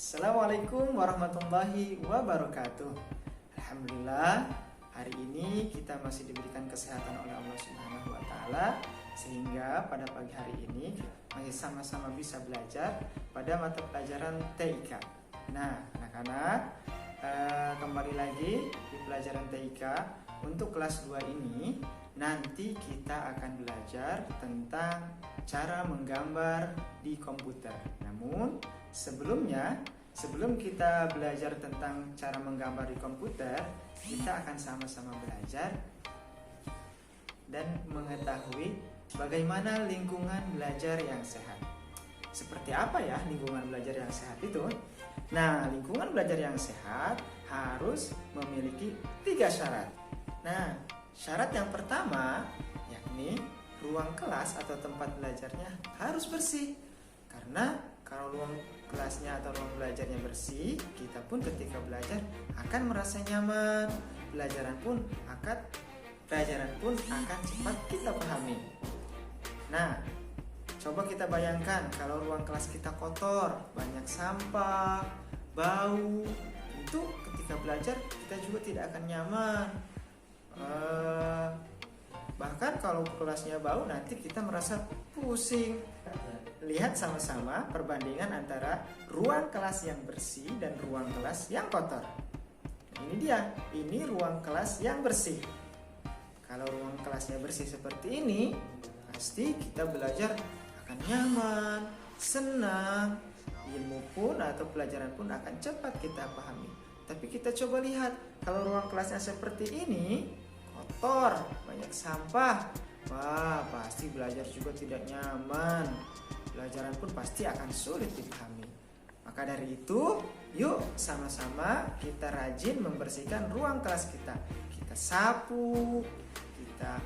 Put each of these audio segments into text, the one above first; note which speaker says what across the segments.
Speaker 1: Assalamualaikum warahmatullahi wabarakatuh. Alhamdulillah, hari ini kita masih diberikan kesehatan oleh Allah Subhanahu wa taala sehingga pada pagi hari ini masih sama-sama bisa belajar pada mata pelajaran TIK. Nah, anak-anak, kembali lagi di pelajaran TIK. Untuk kelas 2 ini nanti kita akan belajar tentang cara menggambar di komputer. Namun sebelum kita belajar tentang cara menggambar di komputer, kita akan sama-sama belajar dan mengetahui bagaimana lingkungan belajar yang sehat. Seperti apa ya lingkungan belajar yang sehat itu? Nah, lingkungan belajar yang sehat harus memiliki 3 syarat. Nah, syarat yang pertama yakni ruang kelas atau tempat belajarnya harus bersih. Karena kalau ruang kelasnya atau ruang belajarnya bersih, kita pun ketika belajar akan merasa nyaman. Pelajaran pun akan cepat kita pahami. Nah, coba kita bayangkan kalau ruang kelas kita kotor, banyak sampah, bau, tentu ketika belajar kita juga tidak akan nyaman. Bahkan kalau kelasnya bau, nanti kita merasa pusing. Lihat sama-sama perbandingan antara ruang kelas yang bersih dan ruang kelas yang kotor. Ini dia, ini ruang kelas yang bersih. Kalau ruang kelasnya bersih seperti ini, pasti kita belajar akan nyaman, senang, ilmu pun atau pelajaran pun akan cepat kita pahami. Tapi kita coba lihat, kalau ruang kelasnya seperti ini, kotor, banyak sampah, wah pasti belajar juga tidak nyaman. Pelajaran pun pasti akan sulit dipahami. Maka dari itu, yuk sama-sama kita rajin membersihkan ruang kelas kita. Kita sapu, kita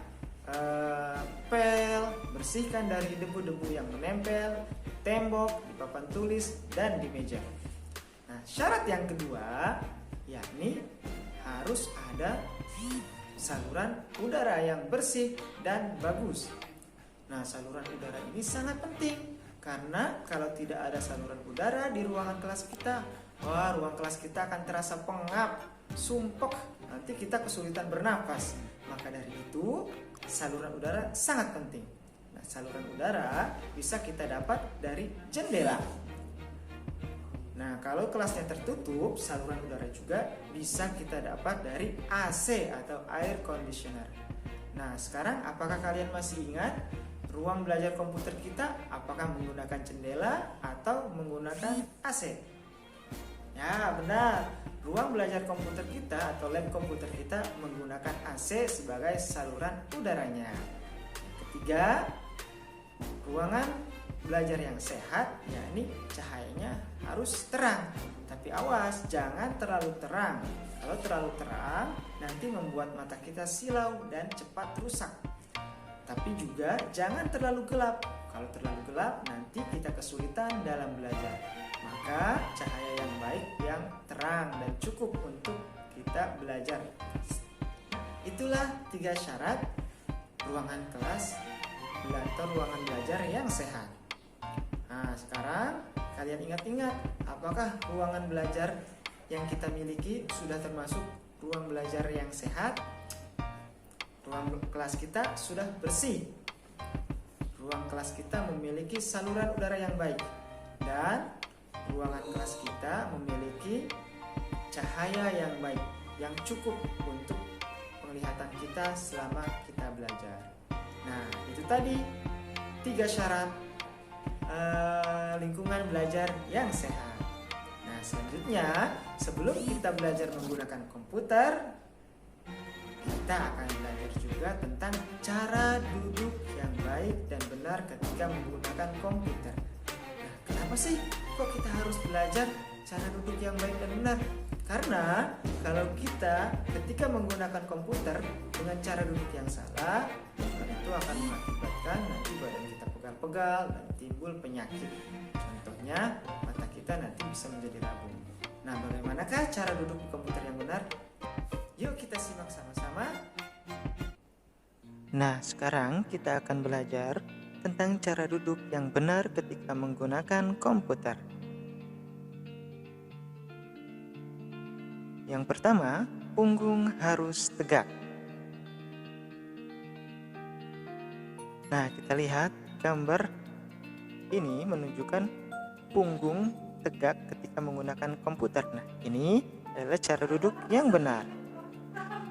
Speaker 1: pel, bersihkan dari debu-debu yang menempel di tembok, di papan tulis, dan di meja. Nah, syarat yang kedua yakni harus ada saluran udara yang bersih dan bagus. Nah, saluran udara ini sangat penting karena kalau tidak ada saluran udara di ruangan kelas kita, wah, ruang kelas kita akan terasa pengap, sumpek, nanti kita kesulitan bernapas. Maka dari itu, saluran udara sangat penting. Nah, saluran udara bisa kita dapat dari jendela. Nah, kalau kelasnya tertutup, saluran udara juga bisa kita dapat dari AC atau air conditioner. Nah, sekarang apakah kalian masih ingat ruang belajar komputer kita apakah menggunakan jendela atau menggunakan AC? Ya, benar. Ruang belajar komputer kita atau lab komputer kita menggunakan AC sebagai saluran udaranya. Ketiga, ruangan belajar yang sehat, yakni cahayanya harus terang. Tapi awas, jangan terlalu terang. Kalau terlalu terang, nanti membuat mata kita silau dan cepat rusak. Tapi juga jangan terlalu gelap. Kalau terlalu gelap, nanti kita kesulitan dalam belajar. Maka cahaya yang baik, yang terang dan cukup untuk kita belajar. Itulah 3 syarat ruangan kelas atau ruangan belajar yang sehat. Nah, sekarang kalian ingat-ingat, apakah ruangan belajar yang kita miliki sudah termasuk ruang belajar yang sehat? Ruang kelas kita sudah bersih. Ruang kelas kita memiliki saluran udara yang baik. Dan ruangan kelas kita memiliki cahaya yang baik, yang cukup untuk penglihatan kita selama kita belajar. Nah, itu tadi 3 syarat lingkungan belajar yang sehat. Nah, selanjutnya sebelum kita belajar menggunakan komputer, kita akan belajar juga tentang cara duduk yang baik dan benar ketika menggunakan komputer. Nah, kenapa sih kok kita harus belajar cara duduk yang baik dan benar? Karena kalau kita ketika menggunakan komputer dengan cara duduk yang salah, itu akan mengakibatkan nanti badan kita pegal-pegal dan timbul penyakit. Contohnya, mata kita nanti bisa menjadi rabun. Nah, bagaimanakah cara duduk di komputer yang benar? Yuk kita simak sama-sama. Nah, sekarang kita akan belajar tentang cara duduk yang benar ketika menggunakan komputer. Yang pertama, punggung harus tegak. Nah, kita lihat gambar ini menunjukkan punggung tegak ketika menggunakan komputer. Nah, ini adalah cara duduk yang benar.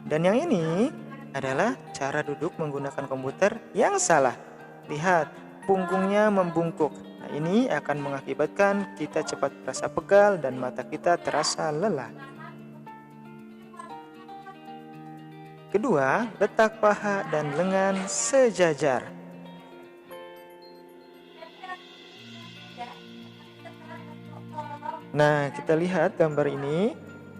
Speaker 1: Dan yang ini adalah cara duduk menggunakan komputer yang salah. Lihat, punggungnya membungkuk. Nah, ini akan mengakibatkan kita cepat terasa pegal dan mata kita terasa lelah. Kedua, letak paha dan lengan sejajar. Nah, kita lihat gambar ini,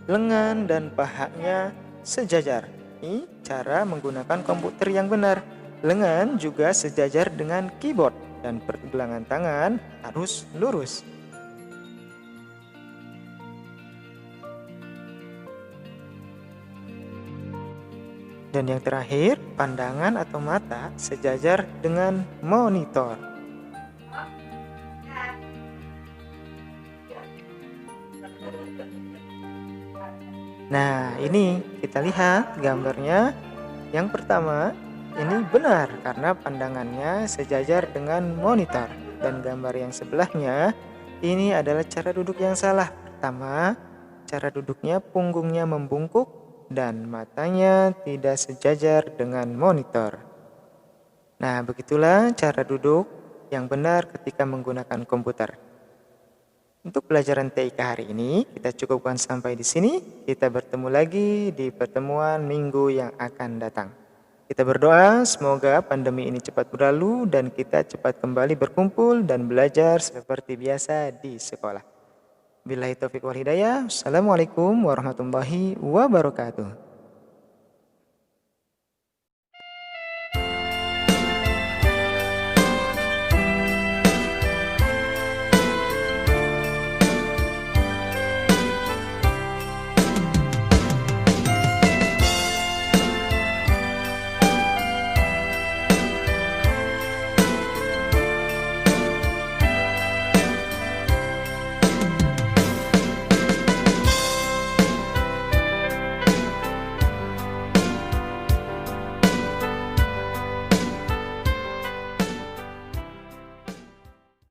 Speaker 1: lengan dan pahanya sejajar. Ini cara menggunakan komputer yang benar. Lengan juga sejajar dengan keyboard dan pergelangan tangan harus lurus. Dan yang terakhir, pandangan atau mata sejajar dengan monitor. Nah, ini kita lihat gambarnya. Yang pertama, ini benar karena pandangannya sejajar dengan monitor. Dan gambar yang sebelahnya, ini adalah cara duduk yang salah. Pertama, cara duduknya punggungnya membungkuk dan matanya tidak sejajar dengan monitor. Nah, begitulah cara duduk yang benar ketika menggunakan komputer. Untuk pelajaran TIK hari ini kita cukupkan sampai di sini. Kita bertemu lagi di pertemuan minggu yang akan datang. Kita berdoa semoga pandemi ini cepat berlalu dan kita cepat kembali berkumpul dan belajar seperti biasa di sekolah. Billahi taufiq wal hidayah. Assalamualaikum warahmatullahi wabarakatuh.